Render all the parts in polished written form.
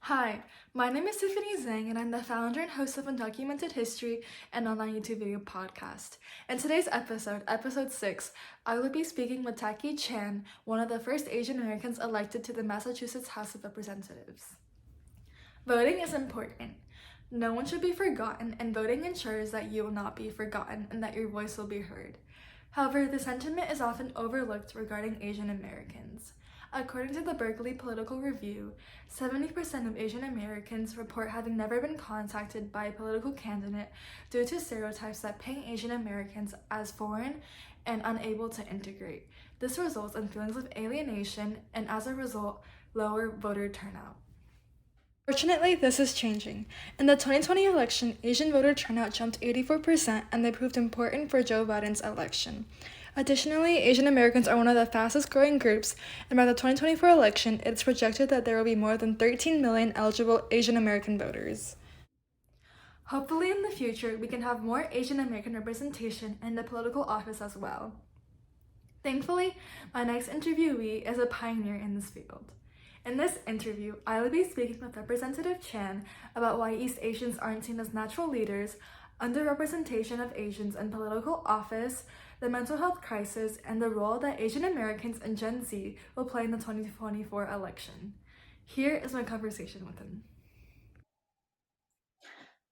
Hi, my name is Tiffany Zhang, and I'm the founder and host of Undocumented History, an online YouTube video podcast. In today's episode, episode 6, I will be speaking with Tackey Chan, one of the first Asian Americans elected to the Massachusetts House of Representatives. Voting is important. No one should be forgotten, and voting ensures that you will not be forgotten and that your voice will be heard. However, the sentiment is often overlooked regarding Asian Americans. According to the Berkeley Political Review, 70% of Asian Americans report having never been contacted by a political candidate due to stereotypes that paint Asian Americans as foreign and unable to integrate. This results in feelings of alienation and, as a result, lower voter turnout. Fortunately, this is changing. In the 2020 election, Asian voter turnout jumped 84%, and they proved important for Joe Biden's election. Additionally, Asian Americans are one of the fastest growing groups, and by the 2024 election, it's projected that there will be more than 13 million eligible Asian American voters. Hopefully, in the future, we can have more Asian American representation in the political office as well. Thankfully, my next interviewee is a pioneer in this field. In this interview, I will be speaking with Representative Chan about why East Asians aren't seen as natural leaders, underrepresentation of Asians in political office, the mental health crisis, and the role that Asian Americans and Gen Z will play in the 2024 election. Here is my conversation with him.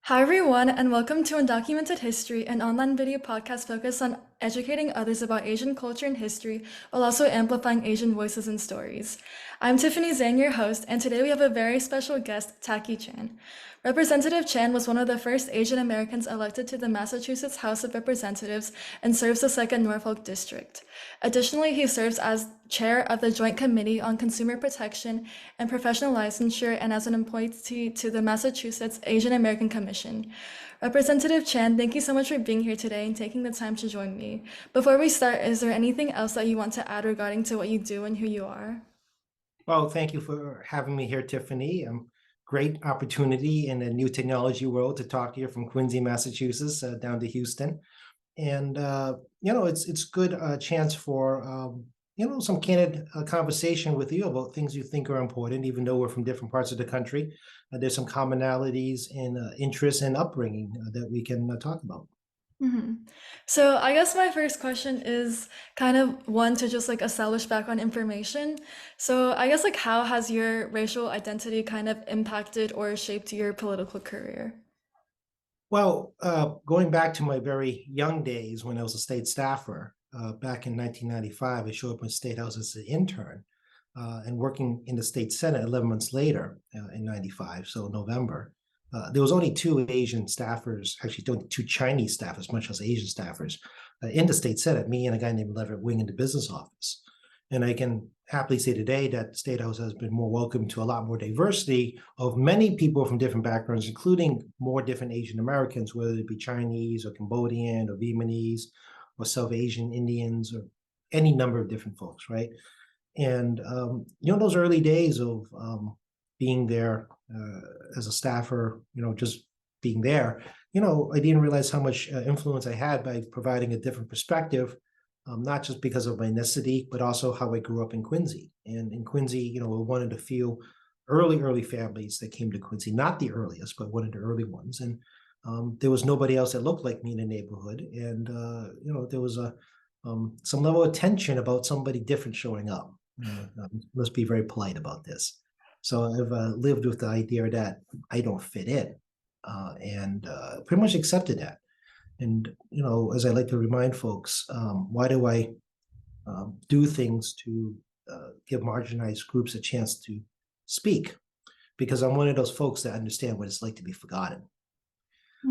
Hi, everyone, and welcome to Undocumented History, an online video podcast focused on educating others about Asian culture and history while also amplifying Asian voices and stories. I'm Tiffany Zhang, your host, and today we have a very special guest, Tackey Chan. Representative Chan was one of the first Asian Americans elected to the Massachusetts House of Representatives and serves the 2nd Norfolk District. Additionally, he serves as chair of the Joint Committee on Consumer Protection and Professional Licensure and as an appointee to the Massachusetts Asian American Commission. Representative Chan, thank you so much for being here today and taking the time to join me. Before we start, is there anything else that you want to add regarding to what you do and who you are? Well, thank you for having me here, Tiffany. Great opportunity in a new technology world to talk here from Quincy, Massachusetts, down to Houston. And it's good chance for some candid conversation with you about things you think are important, even though we're from different parts of the country. There's some commonalities in interests and upbringing that we can talk about. So I guess my first question is kind of one to just like establish background information. So I guess like how has your racial identity kind of impacted or shaped your political career? Well, going back to my very young days when I was a state staffer, back in 1995, I showed up in the State House as an intern and working in the state Senate 11 months later in 95, so November. There was only two Asian staffers, actually two Chinese staffers, much less Asian staffers, in the state Senate, me and a guy named Leverett Wing in the business office. And I can happily say today that the State House has been more welcome to a lot more diversity of many people from different backgrounds, including more different Asian Americans, whether it be Chinese or Cambodian or Vietnamese or South Asian Indians or any number of different folks, right? And those early days of being there as a staffer, just being there, I didn't realize how much influence I had by providing a different perspective, not just because of my ethnicity, but also how I grew up in Quincy. And in Quincy, we're one of the few early families that came to Quincy, not the earliest, but one of the early ones. And there was nobody else that looked like me in the neighborhood. And, there was some level of tension about somebody different showing up. Let's be very polite about this. So I've lived with the idea that I don't fit in and pretty much accepted that. And, as I like to remind folks, why do I do things to give marginalized groups a chance to speak? Because I'm one of those folks that understand what it's like to be forgotten.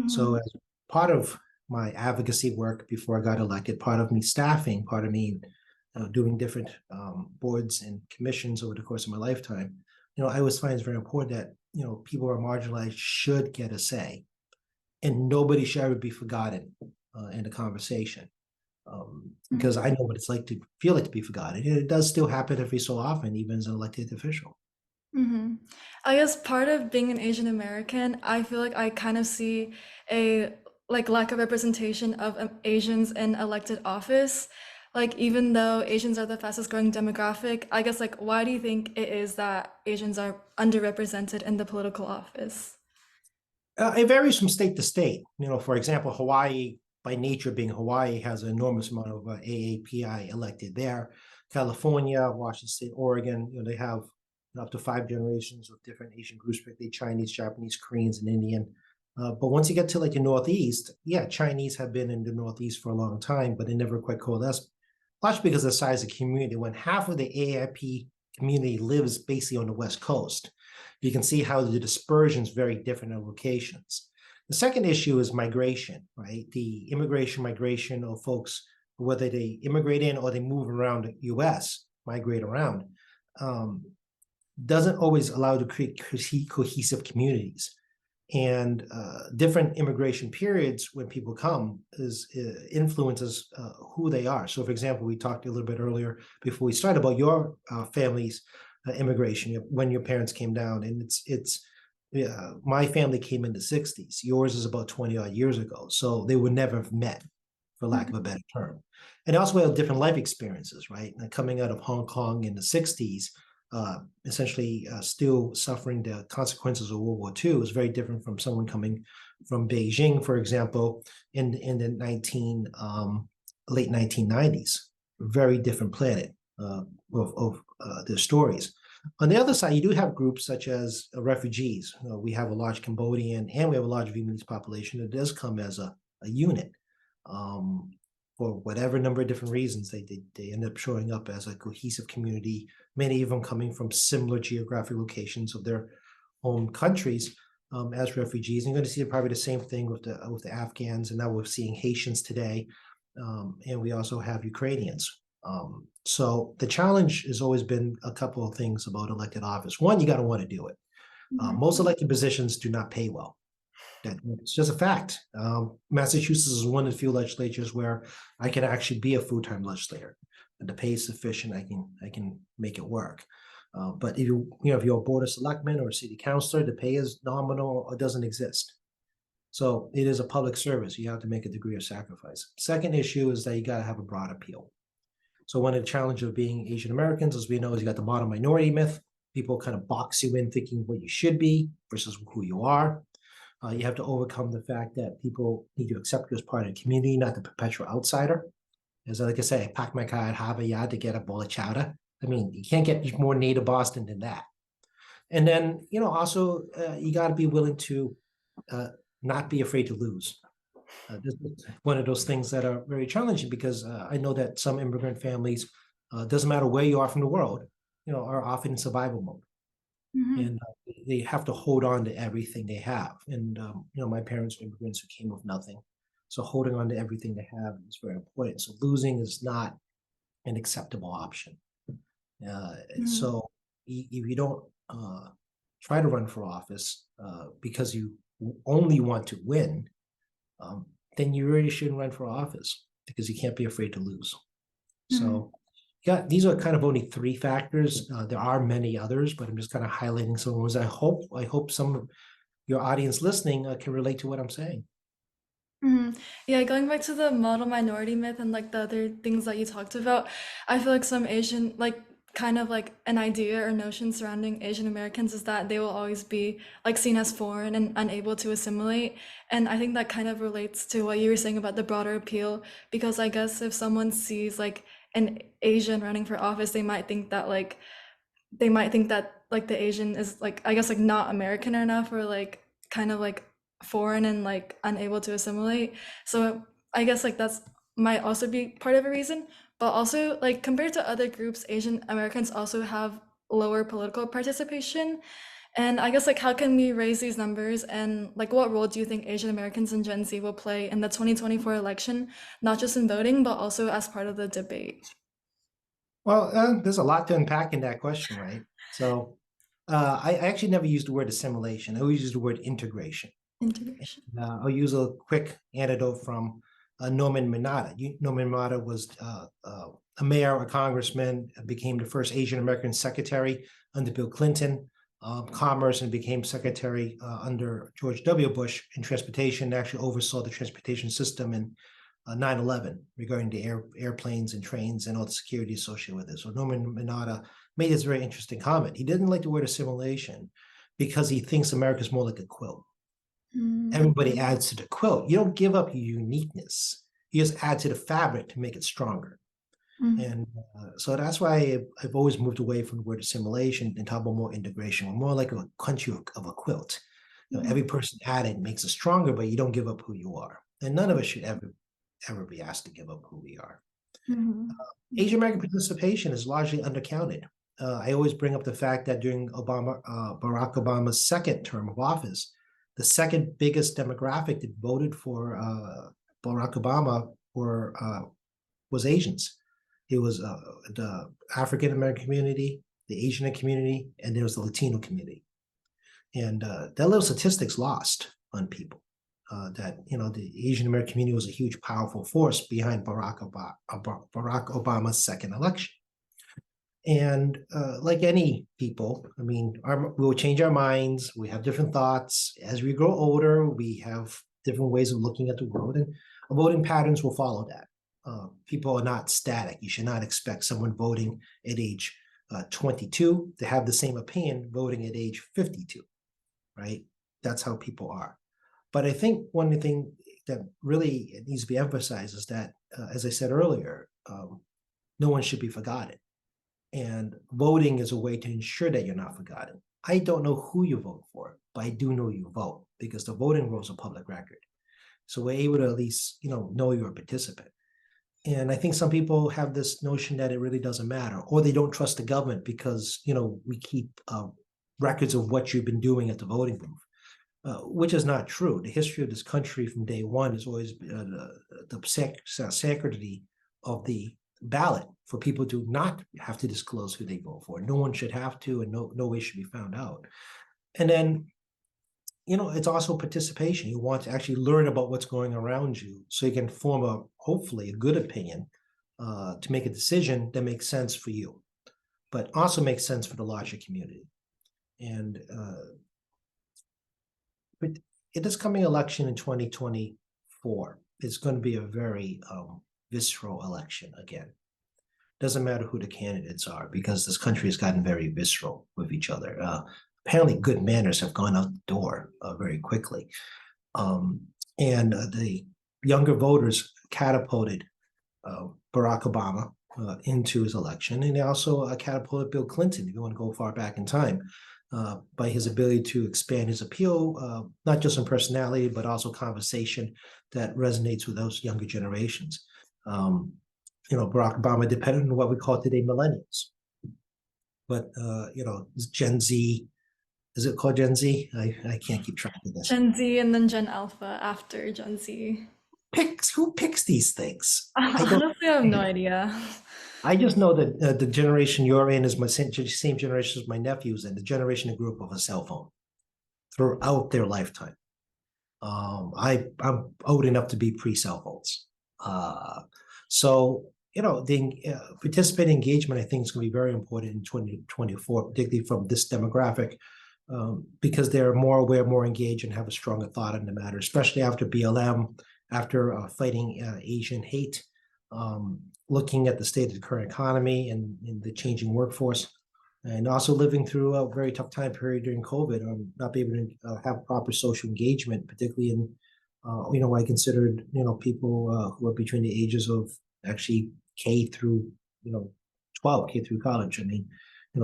So as part of my advocacy work before I got elected, part of me staffing, part of me doing different boards and commissions over the course of my lifetime, I always find it's very important that, people who are marginalized should get a say and nobody should ever be forgotten in the conversation. Because I know what it's like to feel like to be forgotten. And it does still happen every so often, even as an elected official. Mm-hmm. I guess part of being an Asian American, I feel like I kind of see a like lack of representation of Asians in elected office. Like, even though Asians are the fastest growing demographic, I guess, like, why do you think it is that Asians are underrepresented in the political office? It varies from state to state. For example, Hawaii, by nature being Hawaii, has an enormous amount of AAPI elected there. California, Washington State, Oregon, they have up to 5 generations of different Asian groups, particularly Chinese, Japanese, Koreans, and Indian. But once you get to like the Northeast, yeah, Chinese have been in the Northeast for a long time, but they never quite coalesced. Largely because of the size of the community. When half of the AIP community lives basically on the West Coast, you can see how the dispersion is very different in locations. The second issue is migration, right? The immigration, migration of folks, whether they immigrate in or they move around the US, migrate around, doesn't always allow to create cohesive communities. And different immigration periods when people come influences who they are. So, for example, we talked a little bit earlier before we started about your family's immigration when your parents came down, and it's my family came in the '60s. Yours is about 20 odd years ago, so they would never have met, for lack of a better term. And also we have different life experiences, right? And coming out of Hong Kong in the '60s, essentially still suffering the consequences of World War II is very different from someone coming from Beijing, for example, in the late 1990s. Very different planet of their stories. On the other side, you do have groups such as refugees. We have a large Cambodian and we have a large Vietnamese population that does come as a unit. For whatever number of different reasons, they end up showing up as a cohesive community, many of them coming from similar geographic locations of their home countries as refugees. And you're going to see probably the same thing with the Afghans, and now we're seeing Haitians today, and we also have Ukrainians. So the challenge has always been a couple of things about elected office. One, you got to want to do it. Most elected positions do not pay well. It's just a fact. Massachusetts is one of the few legislatures where I can actually be a full-time legislator. And the pay is sufficient. I can make it work. But if you're a board of selectmen or a city councilor, the pay is nominal or doesn't exist. So it is a public service. You have to make a degree of sacrifice. Second issue is that you got to have a broad appeal. So one of the challenges of being Asian Americans, as we know, is you got the model minority myth. People kind of box you in thinking what you should be versus who you are. You have to overcome the fact that people need to accept you as part of the community, not the perpetual outsider. As like I say, I packed my car at Harvard Yard to get a bowl of chowder. I mean, you can't get more native Boston than that. And then, also you got to be willing to not be afraid to lose. This is one of those things that are very challenging because I know that some immigrant families, doesn't matter where you are from the world, are often in survival mode. And they have to hold on to everything they have. And, my parents were immigrants who came with nothing. So holding on to everything they have is very important. So losing is not an acceptable option. So if you don't try to run for office because you only want to win, then you really shouldn't run for office because you can't be afraid to lose. So yeah, these are kind of only 3 factors. There are many others, but I'm just kind of highlighting some of those. I hope some of your audience listening can relate to what I'm saying. Yeah, going back to the model minority myth and like the other things that you talked about, I feel like some Asian, like kind of like an idea or notion surrounding Asian Americans is that they will always be like seen as foreign and unable to assimilate. And I think that kind of relates to what you were saying about the broader appeal, because I guess if someone sees like an Asian running for office, they might think that like the Asian is like, I guess, like not American enough or like kind of like foreign and like unable to assimilate. So I guess like that's might also be part of a reason. But also like compared to other groups, Asian Americans also have lower political participation. And I guess like how can we raise these numbers, and like what role do you think Asian Americans and Gen Z will play in the 2024 election, not just in voting, but also as part of the debate? Well, there's a lot to unpack in that question, right? So I actually never used the word assimilation. I always use the word integration. Integration. I'll use a quick anecdote from Norman Mineta. Norman Mineta was a mayor, a congressman, became the first Asian American secretary under Bill Clinton, commerce, and became secretary under George W. Bush in transportation, actually oversaw the transportation system in 9/11 regarding the airplanes and trains and all the security associated with it. So Norman Mineta made this very interesting comment. He didn't like the word assimilation because he thinks America's more like a quilt. Everybody adds to the quilt. You don't give up your uniqueness. You just add to the fabric to make it stronger. And so that's why I've always moved away from the word assimilation and talk about more integration. We're more like a country of a quilt. Every person added makes it stronger, but you don't give up who you are. And none of us should ever be asked to give up who we are. Asian American participation is largely undercounted. I always bring up the fact that during Barack Obama's second term of office, the second biggest demographic that voted for Barack Obama was Asians. It was the African American community, the Asian community, and there was the Latino community. And that little statistic's lost on people. That the Asian American community was a huge, powerful force behind Barack Obama's second election. And like any people, I mean, we will change our minds. We have different thoughts. As we grow older, we have different ways of looking at the world, and voting patterns will follow that. People are not static. You should not expect someone voting at age 22 to have the same opinion voting at age 52, right? That's how people are. But I think one thing that really needs to be emphasized is that, as I said earlier, no one should be forgotten. And voting is a way to ensure that you're not forgotten. I don't know who you vote for, but I do know you vote because the voting rolls are public record. So we're able to at least, know you're a participant. And I think some people have this notion that it really doesn't matter, or they don't trust the government because, we keep records of what you've been doing at the voting booth, which is not true. The history of this country from day one has always been the sanctity of the ballot for people to not have to disclose who they vote for. No one should have to, and no way should be found out. And then, it's also participation. You want to actually learn about what's going around you so you can form hopefully a good opinion to make a decision that makes sense for you, but also makes sense for the larger community. And but in this coming election in 2024, it's going to be a very visceral election again. Doesn't matter who the candidates are because this country has gotten very visceral with each other. Apparently, good manners have gone out the door very quickly. And the younger voters catapulted Barack Obama into his election. And they also catapulted Bill Clinton, if you want to go far back in time, by his ability to expand his appeal, not just in personality, but also conversation that resonates with those younger generations. Barack Obama depended on what we call today millennials. But, Gen Z, is it called Gen Z? I can't keep track of this. Gen Z and then Gen Alpha after Gen Z. Who picks these things? Honestly, I have no idea. I just know that the generation you're in is my same generation as my nephews, and the generation that grew up with a cell phone throughout their lifetime. I'm old enough to be pre-cell phones. So, the participating engagement, I think, is going to be very important in 2024, particularly from this demographic, because they're more aware, more engaged, and have a stronger thought on the matter, especially after BLM, after fighting Asian hate, looking at the state of the current economy and the changing workforce, and also living through a very tough time period during COVID, not being able to have proper social engagement, particularly in, I considered, people who are between the ages of actually K through, 12, K through college. I mean,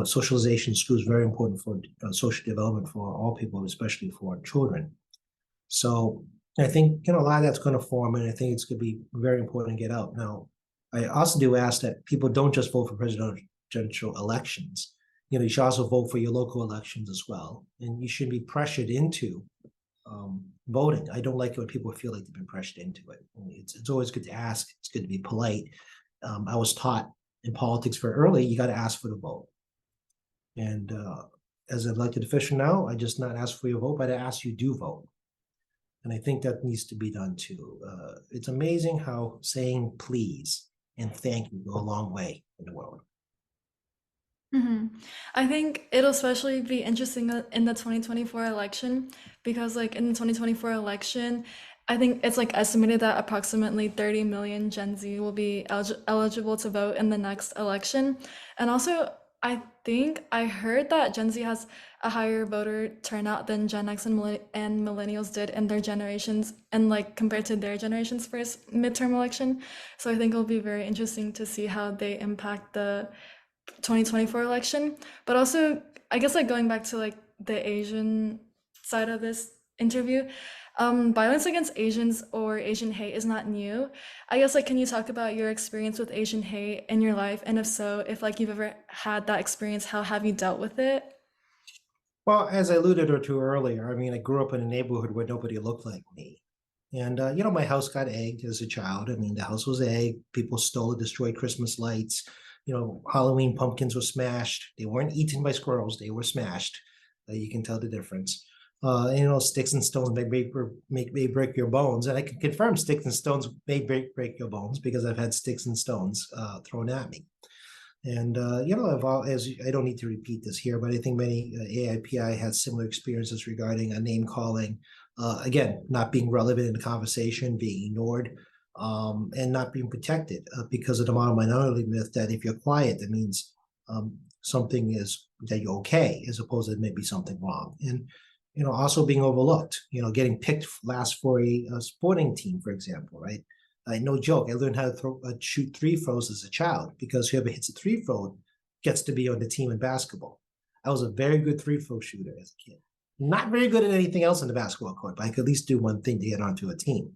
socialization in school is very important for social development for all people, especially for children. So I think, a lot of that's going to form, and I think it's going to be very important to get out. Now, I also do ask that people don't just vote for presidential elections. You should also vote for your local elections as well. And you should be pressured into voting. I don't like it when people feel like they've been pressured into it. It's always good to ask. It's good to be polite. I was taught in politics very early, you got to ask for the vote. And as an elected official now, I just not ask for your vote, but I ask you do vote. And I think that needs to be done too. It's amazing how saying please and thank you go a long way in the world. I think it'll especially be interesting in the 2024 election because, like, in the 2024 election, I think it's like estimated that approximately 30 million Gen Z will be eligible to vote in the next election. And also, I think I heard that Gen Z has a higher voter turnout than Gen X and, and millennials did in their generations, and like compared to their generation's first midterm election. So I think it'll be very interesting to see how they impact the 2024 election. But also, I guess like going back to like the Asian side of this interview, violence against Asians or Asian hate is not new. I guess like can you talk about your experience with Asian hate in your life, and if so, if like you've ever had that experience, how have you dealt with it? Well, as I alluded to earlier, I mean, I grew up in a neighborhood where nobody looked like me. And, my house got egged as a child. I mean, the house was egged. People stole and destroyed Christmas lights. Halloween pumpkins were smashed. They weren't eaten by squirrels. They were smashed. You can tell the difference. Sticks and stones may break your bones. And I can confirm sticks and stones may break your bones because I've had sticks and stones thrown at me. And as I don't need to repeat this here, but I think many AIPI had similar experiences regarding a name calling, again, not being relevant in the conversation, being ignored, and not being protected because of the model minority myth that if you're quiet, that means something is that you're okay, as opposed to maybe something wrong. And also being overlooked. Getting picked last for a sporting team, for example, right? No joke. I learned how to shoot three throws as a child because whoever hits a three throw gets to be on the team in basketball. I was a very good three throw shooter as a kid. Not very good at anything else in the basketball court, but I could at least do one thing to get onto a team.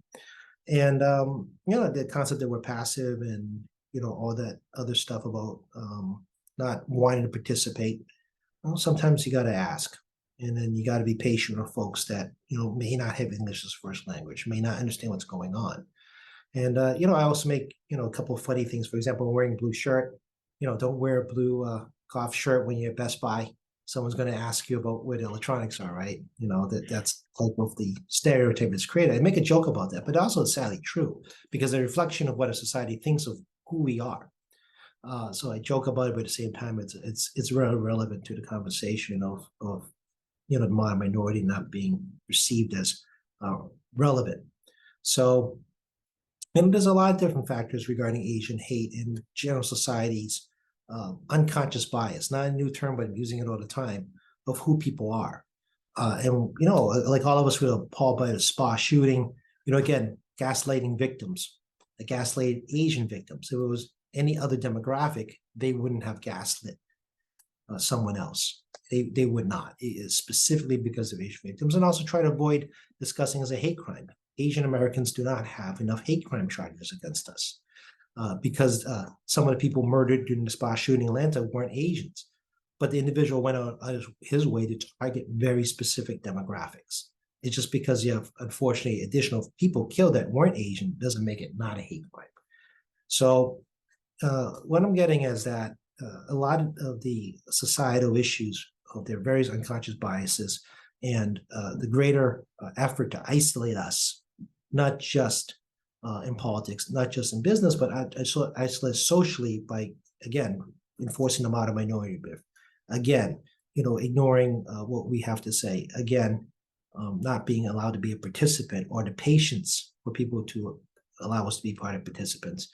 And the concept that we're passive and all that other stuff about not wanting to participate. Well, sometimes you got to ask, and then you got to be patient with folks that may not have English as first language, may not understand what's going on. And I also make a couple of funny things. For example, wearing a blue shirt. Don't wear a blue cloth shirt when you're at Best Buy. Someone's going to ask you about where the electronics are, right? That's type of the stereotype that's created. I make a joke about that, but also it's sadly true because a reflection of what a society thinks of who we are. So I joke about it, but at the same time, it's really relevant to the conversation of the minority not being received as relevant. So. And there's a lot of different factors regarding Asian hate in general society's unconscious bias, not a new term, but I'm using it all the time, of who people are. Like all of us were appalled by the spa shooting, again, gaslighting victims, the gaslighted Asian victims. If it was any other demographic, they wouldn't have gaslit someone else. They would not, specifically because of Asian victims, and also try to avoid discussing as a hate crime. Asian Americans do not have enough hate crime charges against us because some of the people murdered during the spa shooting in Atlanta weren't Asians, but the individual went out his way to target very specific demographics. It's just because you have, unfortunately, additional people killed that weren't Asian doesn't make it not a hate crime. So what I'm getting is that a lot of the societal issues of their various unconscious biases and the greater effort to isolate us, not just in politics, not just in business, but isolate socially by, again, enforcing the model minority myth. Again, ignoring what we have to say. Again, not being allowed to be a participant or the patience for people to allow us to be part of participants.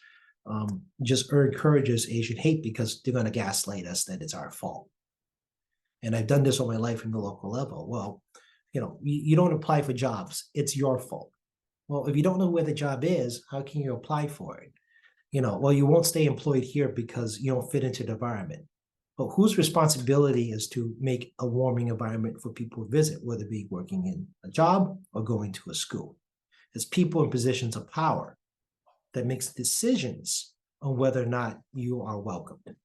Just encourages Asian hate because they're going to gaslight us that it's our fault. And I've done this all my life in the local level. Well, you don't apply for jobs. It's your fault. Well, if you don't know where the job is, how can you apply for it? Well, you won't stay employed here because you don't fit into the environment. But whose responsibility is to make a warming environment for people to visit, whether it be working in a job or going to a school? It's people in positions of power that makes decisions on whether or not you are welcomed.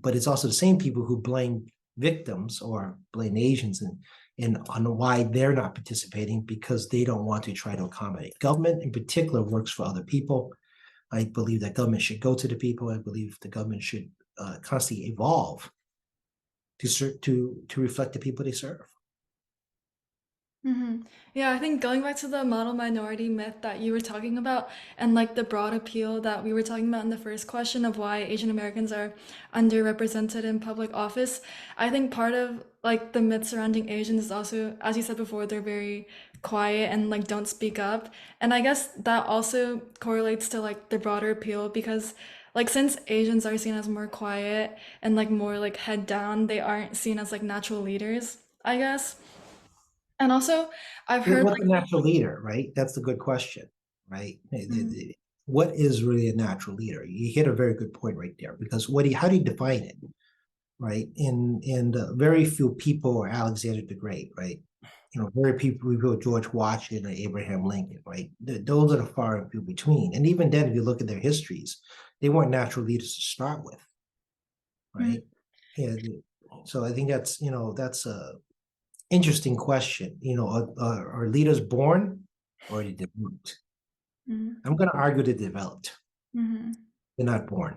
But it's also the same people who blame victims or blame Asians and on why they're not participating because they don't want to try to accommodate. Government in particular works for other people. I believe that government should go to the people. I believe the government should constantly evolve to reflect the people they serve. Yeah, I think going back to the model minority myth that you were talking about and like the broad appeal that we were talking about in the first question of why Asian Americans are underrepresented in public office, I think part of like the myth surrounding Asians is also, as you said before, they're very quiet and like don't speak up. And I guess that also correlates to like the broader appeal because like since Asians are seen as more quiet and like more like head down, they aren't seen as like natural leaders, I guess. And also, I've heard What's a natural leader, right? That's a good question, right? like, What is really a natural leader? You hit a very good point right there, because how do you define it, right? And very few people are Alexander the Great, right? Very people George Washington and Abraham Lincoln, right? Those are the far and few between. And even then, if you look at their histories, they weren't natural leaders to start with, mhm, right? Yeah. So I think that's a interesting question. Are leaders born or are they developed? mhm, I'm going to argue they're developed. mhm, They're not born.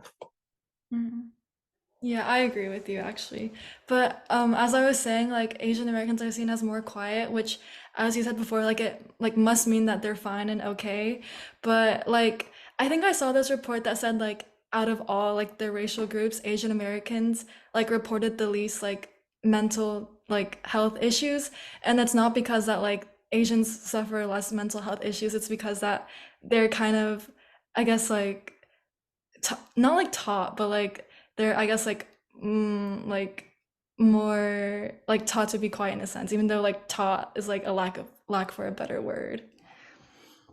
mhm. Yeah, I agree with you actually. But as I was saying, like Asian Americans are seen as more quiet, which as you said before, like it like must mean that they're fine and okay. But like I think I saw this report that said like out of all like the racial groups, Asian Americans like reported the least like mental like health issues. And it's not because that like Asians suffer less mental health issues, it's because that they're kind of I guess like not like taught, but like they're I guess like more like taught to be quiet in a sense, even though like taught is like a lack for a better word.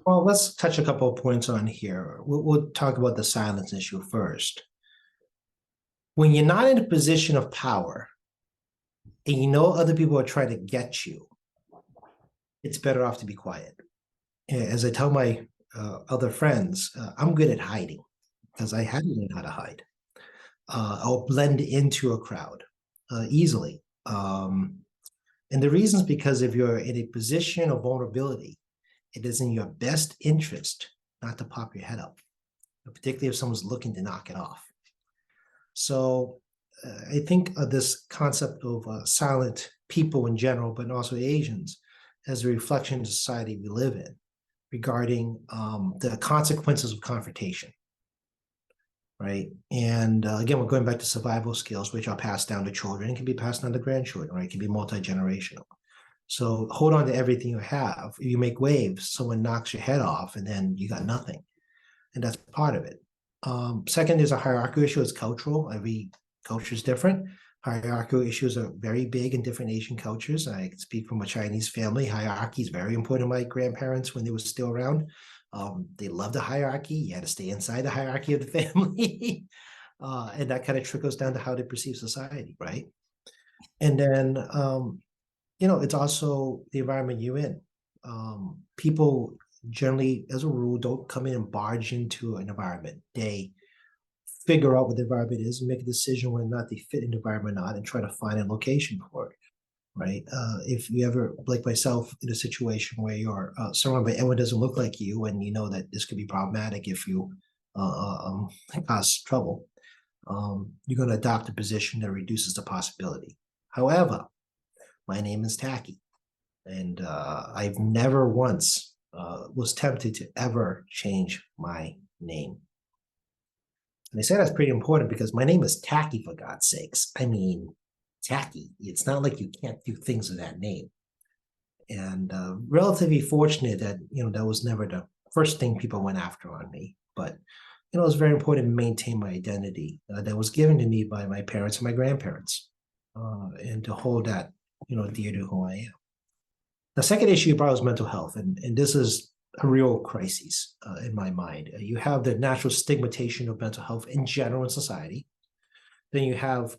Well, let's touch a couple of points on here. We'll talk about the silence issue first. When you're not in a position of power and you know other people are trying to get you, it's better off to be quiet. As I tell my other friends, I'm good at hiding because I had to learn how to hide. I'll blend into a crowd easily. And the reason is because if you're in a position of vulnerability, it is in your best interest not to pop your head up, particularly if someone's looking to knock it off. So I think this concept of silent people in general, but also Asians, as a reflection of the society we live in regarding the consequences of confrontation, right? And again, we're going back to survival skills, which are passed down to children and can be passed down to grandchildren, right? It can be multi-generational. So hold on to everything you have. If you make waves, someone knocks your head off and then you got nothing. And that's part of it. Second is a hierarchical issue. It's cultural. Every culture is different. Hierarchical issues are very big in different Asian cultures. I speak from a Chinese family. Hierarchy is very important to my grandparents when they were still around. They loved the hierarchy. You had to stay inside the hierarchy of the family. And that kind of trickles down to how they perceive society, right? And then it's also the environment you're in. People generally, as a rule, don't come in and barge into an environment. They figure out what the environment is and make a decision whether or not they fit in the environment or not and try to find a location for it, right? If you ever, like myself, in a situation where you're surrounded by everyone doesn't look like you and you know that this could be problematic if you cause trouble, you're going to adopt a position that reduces the possibility. However, my name is Tackey. And I've never once was tempted to ever change my name. And I say that's pretty important because my name is Tackey, for God's sakes. I mean, Tackey. It's not like you can't do things with that name. And relatively fortunate that, that was never the first thing people went after on me. But, it was very important to maintain my identity that was given to me by my parents and my grandparents, and to hold that, dear to who I am. The second issue you brought was mental health, and this is a real crisis in my mind. You have the natural stigmatization of mental health in general in society. Then you have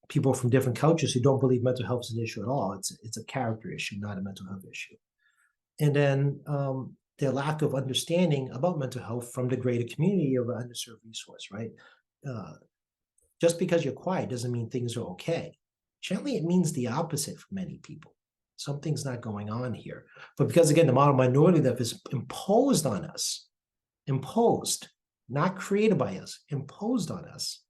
people from different cultures who don't believe mental health is an issue at all. It's a character issue, not a mental health issue. And then the lack of understanding about mental health from the greater community of an underserved resource, right? Uh, just because you're quiet doesn't mean things are okay. Generally, it means the opposite for many people. Something's not going on here. But because, again, the model minority that is imposed on us, imposed, not created by us, imposed on us,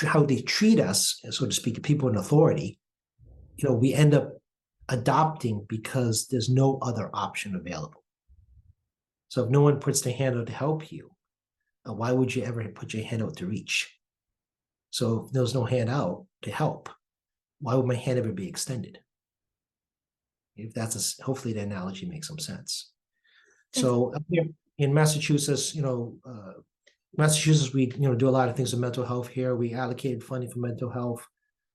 how they treat us, so to speak, people in authority, we end up adopting because there's no other option available. So if no one puts their hand out to help you, why would you ever put your hand out to reach? So if there's no hand out to help, why would my hand ever be extended? If that's hopefully the analogy makes some sense. So up here in Massachusetts, Massachusetts, we do a lot of things with mental health here. We allocated funding for mental health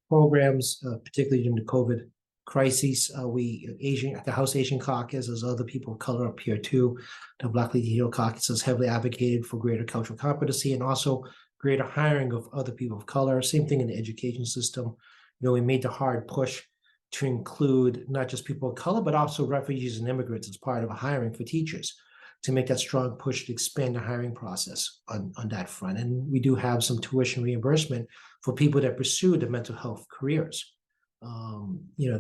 programs, particularly during the COVID crises. The House Asian Caucus, as other people of color up here too. The Black Latino Caucus has heavily advocated for greater cultural competency and also greater hiring of other people of color. Same thing in the education system. We made the hard push to include not just people of color, but also refugees and immigrants as part of a hiring for teachers, to make that strong push to expand the hiring process on that front. And we do have some tuition reimbursement for people that pursue the mental health careers.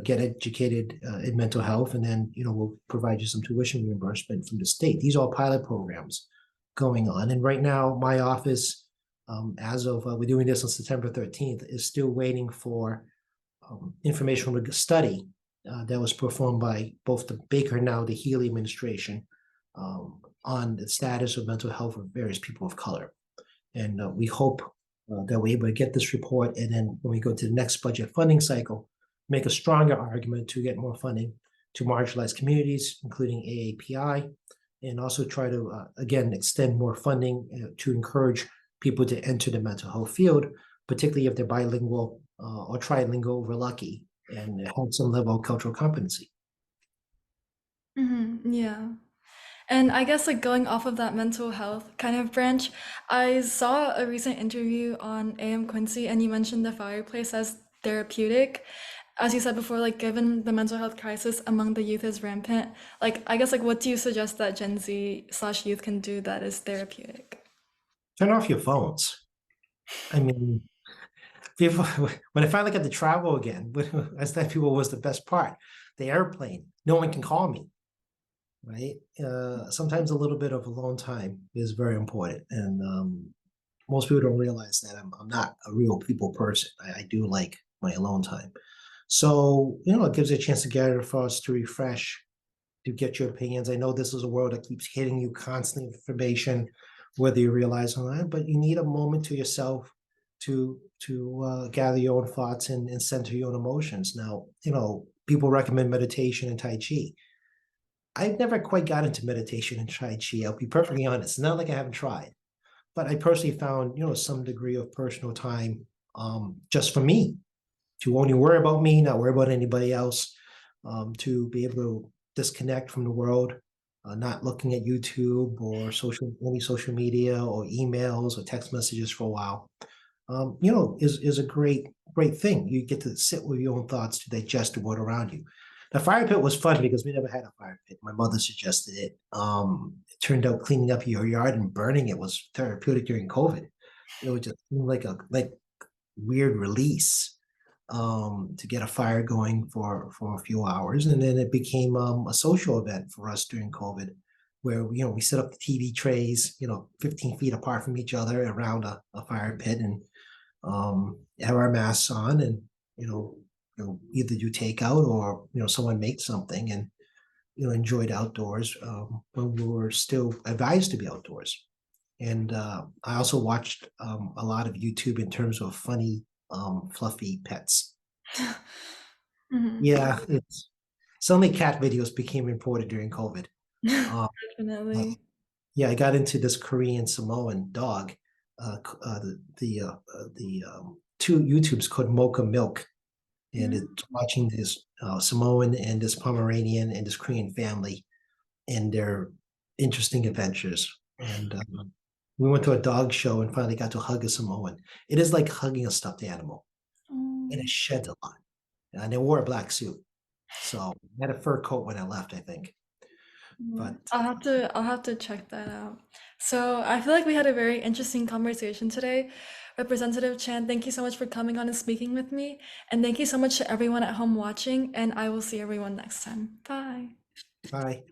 Get educated in mental health, and then we'll provide you some tuition reimbursement from the state. These are all pilot programs going on. And right now, my office, as of we're doing this on September 13th, is still waiting for information from a study that was performed by both the Baker, now the Healy administration, on the status of mental health of various people of color. And we hope that we're able to get this report, and then when we go to the next budget funding cycle, make a stronger argument to get more funding to marginalized communities, including AAPI, and also try to, again, extend more funding to encourage people to enter the mental health field, particularly if they're bilingual or trilingual, we're lucky, and have some level of cultural competency. Yeah. And I guess like going off of that mental health kind of branch, I saw a recent interview on AM Quincy and you mentioned the fireplace as therapeutic. As you said before, like given the mental health crisis among the youth is rampant, like I guess like what do you suggest that Gen Z/youth can do that is therapeutic? Turn off your phones. I mean, people, when I finally got to travel again, I thought people was the best part. The airplane, no one can call me, right? Sometimes a little bit of alone time is very important, and most people don't realize that I'm not a real people person. I do like my alone time. So, it gives you a chance to gather thoughts, to refresh, to get your opinions. I know this is a world that keeps hitting you constantly with information, whether you realize or not, but you need a moment to yourself to gather your own thoughts and center your own emotions. Now, people recommend meditation and Tai Chi. I've never quite got into meditation and Tai Chi. I'll be perfectly honest. It's not like I haven't tried, but I personally found, some degree of personal time, just for me, to only worry about me, not worry about anybody else, to be able to disconnect from the world, not looking at YouTube or any social media or emails or text messages for a while. Is a great thing. You get to sit with your own thoughts to digest the world around you. The fire pit was fun because we never had a fire pit. My mother suggested it. It turned out cleaning up your yard and burning it was therapeutic during COVID. It was just like a weird release, to get a fire going for a few hours, and then it became a social event for us during COVID, where we set up the TV trays, 15 feet apart from each other around a fire pit, and have our masks on, and either do takeout or someone make something, and enjoyed outdoors when we were still advised to be outdoors. And I also watched a lot of YouTube in terms of funny, fluffy pets. Mhm. Yeah, it's suddenly cat videos became important during COVID. Uh, uh, Definitely. yeah, I got into this Korean Samoan dog. The two YouTubes called Mocha Milk, and Mm. it's watching this Samoan and this Pomeranian and this Korean family and their interesting adventures. And we went to a dog show and finally got to hug a Samoan. It is like hugging a stuffed animal, and it Oh. sheds a lot. And they wore a black suit, so I had a fur coat when I left, I think. Yeah. But I'll have to check that out. So I feel like we had a very interesting conversation today. Representative Chan, thank you so much for coming on and speaking with me. And thank you so much to everyone at home watching, and I will see everyone next time. Bye. bye.